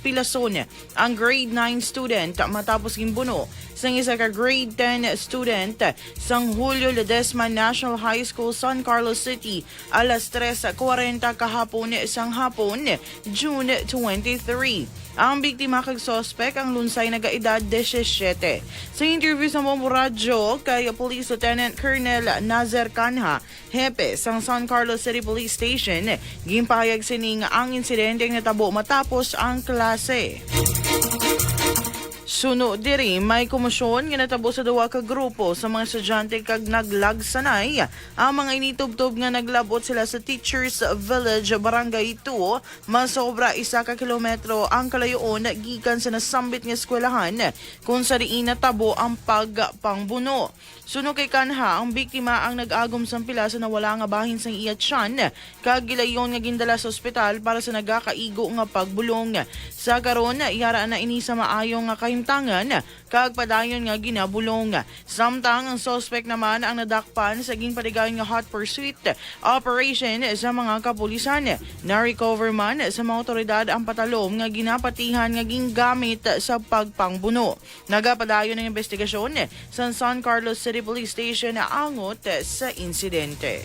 pilason ang grade 9 student matapos gimbuno sang isa ka grade 10 student sang Julio Ledesma National High School, San Carlos City, alas 3:40 kahapon sang hapon, June 23. Ang biktima kag sospek ang lunsay nagaedad 17. Sa interview sa Momo Radyo kay Police Lieutenant Colonel Nazer Canha, hepe sang San Carlos City Police Station, gimpahayag sining ang insidente nga natabo matapos ang klase. Suno diri may komosyon nga natabo sa duwa ka grupo sa mga estudyante kag naglagsanay ang mga initubtob nga naglabot sila sa Teachers Village, Barangay 2, masobra 1 kilometro ang kalayoon gikan sa nasambit nga eskwelahan kung sa diin natabo ang pagpangbuno. Suno kay Kanha, ang biktima ang nag-agom sang pila sa nawala nga bahin sang iya tiyan kag gilayon nga gindala sa ospital para sa nagakaigo nga pagbulong. Sa karon yara na ini sa maayong nga kahimtangan kag padayon nga ginabulong. Samtang ang suspect naman ang nadakpan sa ginpatigayon nga hot pursuit operation sa mga kapulisan. Na-recover man sa mga otoridad ang patalom nga ginapatihan nga gingamit sa pagpangbuno. Nagapadayon ng investigasyon sa San Carlos City Police Station na angot sa insidente.